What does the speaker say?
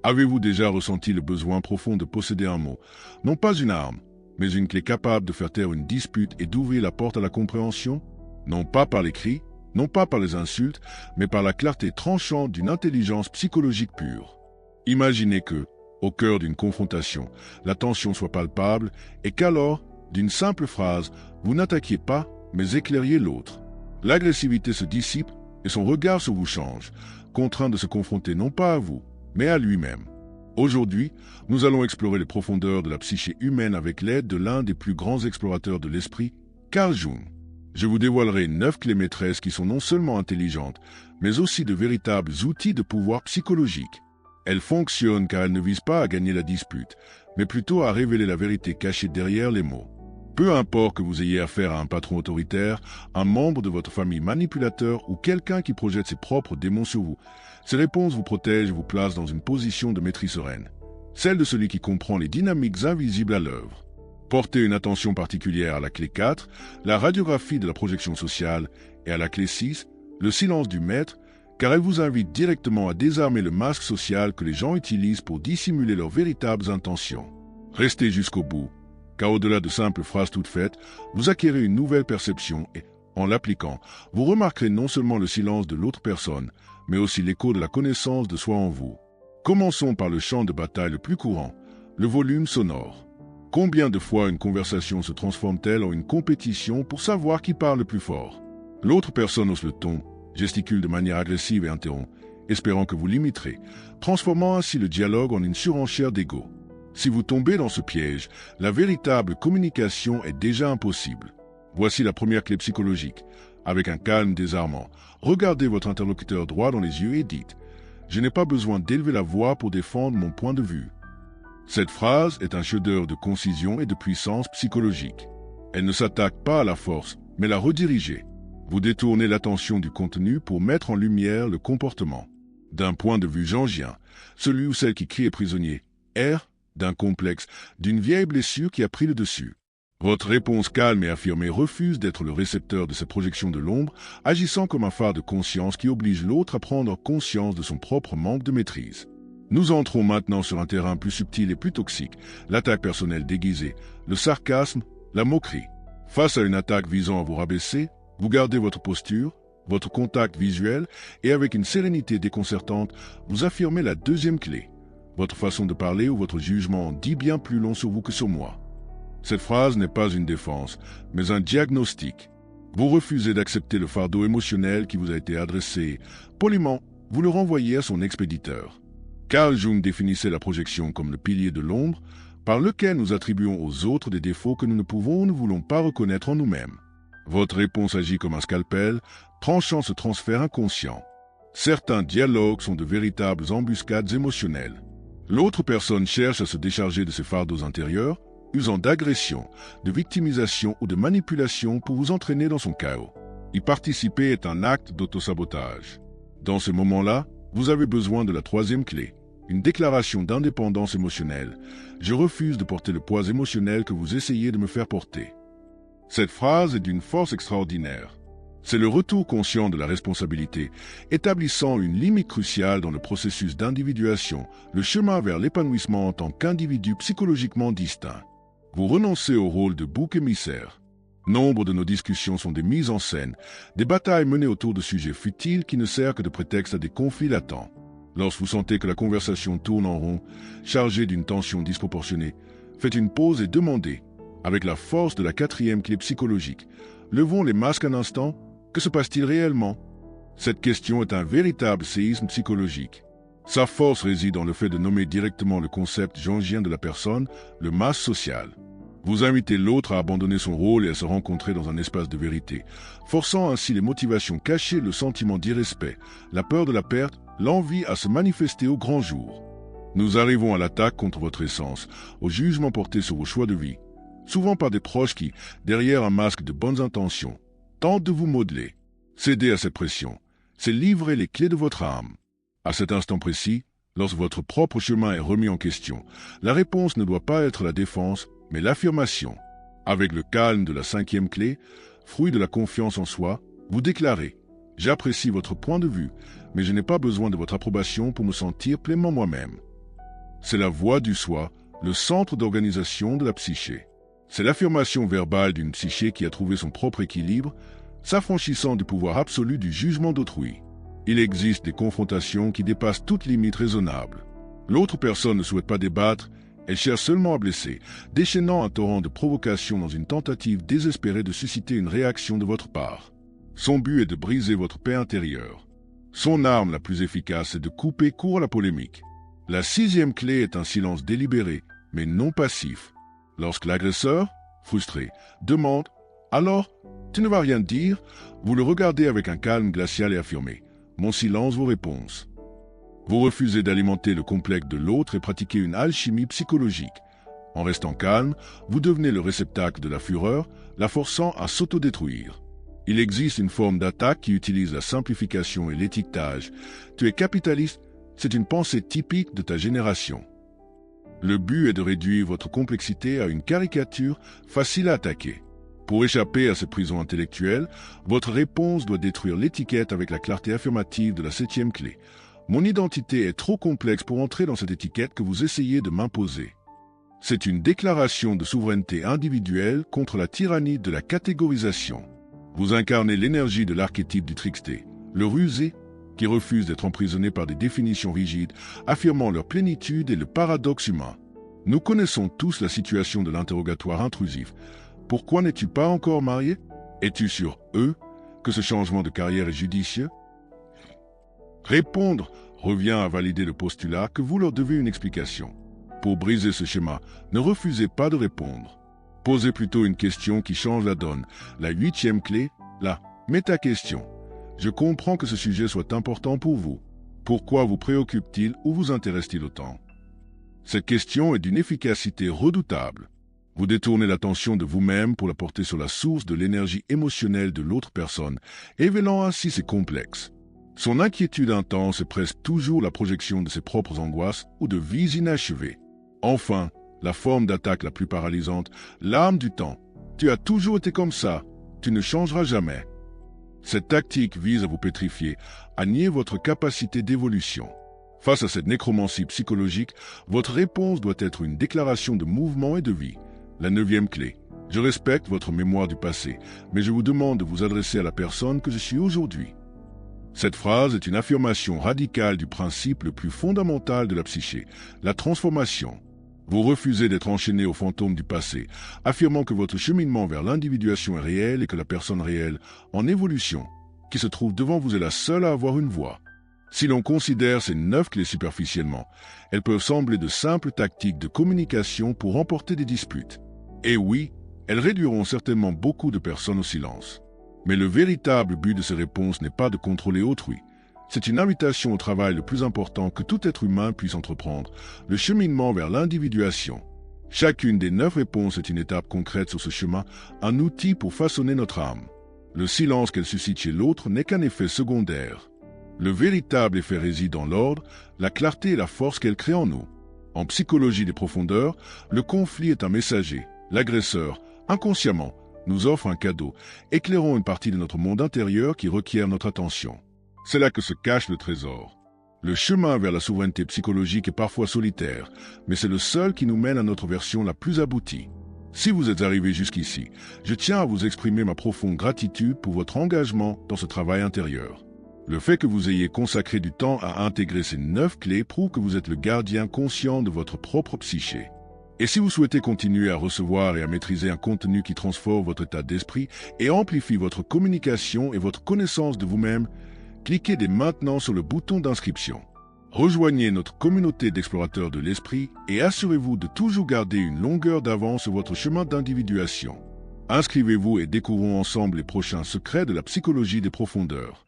Avez-vous déjà ressenti le besoin profond de posséder un mot, non pas une arme, mais une clé capable de faire taire une dispute et d'ouvrir la porte à la compréhension? Non pas par les cris, non pas par les insultes, mais par la clarté tranchante d'une intelligence psychologique pure. Imaginez que, au cœur d'une confrontation, la tension soit palpable et qu'alors, d'une simple phrase, vous n'attaquiez pas, mais éclairiez l'autre. L'agressivité se dissipe et son regard sur vous change, contraint de se confronter non pas à vous, mais à lui-même. Aujourd'hui, nous allons explorer les profondeurs de la psyché humaine avec l'aide de l'un des plus grands explorateurs de l'esprit, Carl Jung. Je vous dévoilerai 9 clés maîtresses qui sont non seulement intelligentes, mais aussi de véritables outils de pouvoir psychologique. Elles fonctionnent car elles ne visent pas à gagner la dispute, mais plutôt à révéler la vérité cachée derrière les mots. Peu importe que vous ayez affaire à un patron autoritaire, un membre de votre famille manipulateur ou quelqu'un qui projette ses propres démons sur vous, ces réponses vous protègent et vous placent dans une position de maîtrise sereine, celle de celui qui comprend les dynamiques invisibles à l'œuvre. Portez une attention particulière à la clé 4, la radiographie de la projection sociale, et à la clé 6, le silence du maître, car elle vous invite directement à désarmer le masque social que les gens utilisent pour dissimuler leurs véritables intentions. Restez jusqu'au bout, car au-delà de simples phrases toutes faites, vous acquérez une nouvelle perception et, en l'appliquant, vous remarquerez non seulement le silence de l'autre personne, mais aussi l'écho de la connaissance de soi en vous. Commençons par le champ de bataille le plus courant, le volume sonore. Combien de fois une conversation se transforme-t-elle en une compétition pour savoir qui parle le plus fort? L'autre personne hausse le ton, gesticule de manière agressive et interrompt, espérant que vous l'imiterez, transformant ainsi le dialogue en une surenchère d'ego. Si vous tombez dans ce piège, la véritable communication est déjà impossible. Voici la première clé psychologique. Avec un calme désarmant, regardez votre interlocuteur droit dans les yeux et dites « Je n'ai pas besoin d'élever la voix pour défendre mon point de vue ». Cette phrase est un chef-d'œuvre de concision et de puissance psychologique. Elle ne s'attaque pas à la force, mais la rediriger. Vous détournez l'attention du contenu pour mettre en lumière le comportement. D'un point de vue jungien, celui ou celle qui crie est prisonnier, erre d'un complexe, d'une vieille blessure qui a pris le dessus. Votre réponse calme et affirmée refuse d'être le récepteur de ces projections de l'ombre, agissant comme un phare de conscience qui oblige l'autre à prendre conscience de son propre manque de maîtrise. Nous entrons maintenant sur un terrain plus subtil et plus toxique, l'attaque personnelle déguisée, le sarcasme, la moquerie. Face à une attaque visant à vous rabaisser, vous gardez votre posture, votre contact visuel et avec une sérénité déconcertante, vous affirmez la deuxième clé. Votre façon de parler ou votre jugement dit bien plus long sur vous que sur moi. Cette phrase n'est pas une défense, mais un diagnostic. Vous refusez d'accepter le fardeau émotionnel qui vous a été adressé. Poliment, vous le renvoyez à son expéditeur. Carl Jung définissait la projection comme le pilier de l'ombre, par lequel nous attribuons aux autres des défauts que nous ne pouvons ou ne voulons pas reconnaître en nous-mêmes. Votre réponse agit comme un scalpel, tranchant ce transfert inconscient. Certains dialogues sont de véritables embuscades émotionnelles. L'autre personne cherche à se décharger de ses fardeaux intérieurs, usant d'agression, de victimisation ou de manipulation pour vous entraîner dans son chaos. Y participer est un acte d'autosabotage. Dans ce moment-là, vous avez besoin de la troisième clé, une déclaration d'indépendance émotionnelle. Je refuse de porter le poids émotionnel que vous essayez de me faire porter. Cette phrase est d'une force extraordinaire. C'est le retour conscient de la responsabilité, établissant une limite cruciale dans le processus d'individuation, le chemin vers l'épanouissement en tant qu'individu psychologiquement distinct. Vous renoncez au rôle de bouc émissaire. Nombre de nos discussions sont des mises en scène, des batailles menées autour de sujets futiles qui ne servent que de prétexte à des conflits latents. Lorsque vous sentez que la conversation tourne en rond, chargée d'une tension disproportionnée, faites une pause et demandez, avec la force de la quatrième clé psychologique, levons les masques un instant, que se passe-t-il réellement? Cette question est un véritable séisme psychologique. Sa force réside dans le fait de nommer directement le concept jungien de la personne, le masque social. Vous invitez l'autre à abandonner son rôle et à se rencontrer dans un espace de vérité, forçant ainsi les motivations cachées, le sentiment d'irrespect, la peur de la perte, l'envie à se manifester au grand jour. Nous arrivons à l'attaque contre votre essence, au jugement porté sur vos choix de vie, souvent par des proches qui, derrière un masque de bonnes intentions, tentent de vous modeler. Céder à cette pression, c'est livrer les clés de votre âme. À cet instant précis, lorsque votre propre chemin est remis en question, la réponse ne doit pas être la défense, mais l'affirmation. Avec le calme de la cinquième clé, fruit de la confiance en soi, vous déclarez « J'apprécie votre point de vue, mais je n'ai pas besoin de votre approbation pour me sentir pleinement moi-même. » C'est la voie du soi, le centre d'organisation de la psyché. C'est l'affirmation verbale d'une psyché qui a trouvé son propre équilibre, s'affranchissant du pouvoir absolu du jugement d'autrui. Il existe des confrontations qui dépassent toute limite raisonnable. L'autre personne ne souhaite pas débattre, elle cherche seulement à blesser, déchaînant un torrent de provocation dans une tentative désespérée de susciter une réaction de votre part. Son but est de briser votre paix intérieure. Son arme la plus efficace est de couper court à la polémique. La 6e clé est un silence délibéré, mais non passif. Lorsque l'agresseur, frustré, demande « Alors, tu ne vas rien dire ?» vous le regardez avec un calme glacial et affirmé « Mon silence vaut réponse ». Vous refusez d'alimenter le complexe de l'autre et pratiquez une alchimie psychologique. En restant calme, vous devenez le réceptacle de la fureur, la forçant à s'autodétruire. Il existe une forme d'attaque qui utilise la simplification et l'étiquetage. Tu es capitaliste, c'est une pensée typique de ta génération. Le but est de réduire votre complexité à une caricature facile à attaquer. Pour échapper à cette prison intellectuelle, votre réponse doit détruire l'étiquette avec la clarté affirmative de la 7e clé. Mon identité est trop complexe pour entrer dans cette étiquette que vous essayez de m'imposer. C'est une déclaration de souveraineté individuelle contre la tyrannie de la catégorisation. Vous incarnez l'énergie de l'archétype du trickster, le rusé, qui refuse d'être emprisonné par des définitions rigides, affirmant leur plénitude et le paradoxe humain. Nous connaissons tous la situation de l'interrogatoire intrusif. Pourquoi n'es-tu pas encore marié? Es-tu sur eux que ce changement de carrière est judicieux? Répondre revient à valider le postulat que vous leur devez une explication. Pour briser ce schéma, ne refusez pas de répondre. Posez plutôt une question qui change la donne. La 8e clé, la méta-question. Je comprends que ce sujet soit important pour vous. Pourquoi vous préoccupe-t-il ou vous intéresse-t-il autant? Cette question est d'une efficacité redoutable. Vous détournez l'attention de vous-même pour la porter sur la source de l'énergie émotionnelle de l'autre personne, révélant ainsi ses complexes. Son inquiétude intense est presque toujours la projection de ses propres angoisses ou de vies inachevées. Enfin, la forme d'attaque la plus paralysante, l'arme du temps. Tu as toujours été comme ça, tu ne changeras jamais. Cette tactique vise à vous pétrifier, à nier votre capacité d'évolution. Face à cette nécromancie psychologique, votre réponse doit être une déclaration de mouvement et de vie. La 9e clé. Je respecte votre mémoire du passé, mais je vous demande de vous adresser à la personne que je suis aujourd'hui. Cette phrase est une affirmation radicale du principe le plus fondamental de la psyché, la transformation. Vous refusez d'être enchaîné aux fantômes du passé, affirmant que votre cheminement vers l'individuation est réel et que la personne réelle, en évolution, qui se trouve devant vous est la seule à avoir une voix. Si l'on considère ces 9 clés superficiellement, elles peuvent sembler de simples tactiques de communication pour remporter des disputes. Et oui, elles réduiront certainement beaucoup de personnes au silence. Mais le véritable but de ces réponses n'est pas de contrôler autrui. C'est une invitation au travail le plus important que tout être humain puisse entreprendre, le cheminement vers l'individuation. Chacune des 9 réponses est une étape concrète sur ce chemin, un outil pour façonner notre âme. Le silence qu'elle suscite chez l'autre n'est qu'un effet secondaire. Le véritable effet réside dans l'ordre, la clarté et la force qu'elle crée en nous. En psychologie des profondeurs, le conflit est un messager. L'agresseur, inconsciemment, nous offre un cadeau, éclairant une partie de notre monde intérieur qui requiert notre attention. C'est là que se cache le trésor. Le chemin vers la souveraineté psychologique est parfois solitaire, mais c'est le seul qui nous mène à notre version la plus aboutie. Si vous êtes arrivé jusqu'ici, je tiens à vous exprimer ma profonde gratitude pour votre engagement dans ce travail intérieur. Le fait que vous ayez consacré du temps à intégrer ces 9 clés prouve que vous êtes le gardien conscient de votre propre psyché. Et si vous souhaitez continuer à recevoir et à maîtriser un contenu qui transforme votre état d'esprit et amplifie votre communication et votre connaissance de vous-même, cliquez dès maintenant sur le bouton d'inscription. Rejoignez notre communauté d'explorateurs de l'esprit et assurez-vous de toujours garder une longueur d'avance sur votre chemin d'individuation. Inscrivez-vous et découvrons ensemble les prochains secrets de la psychologie des profondeurs.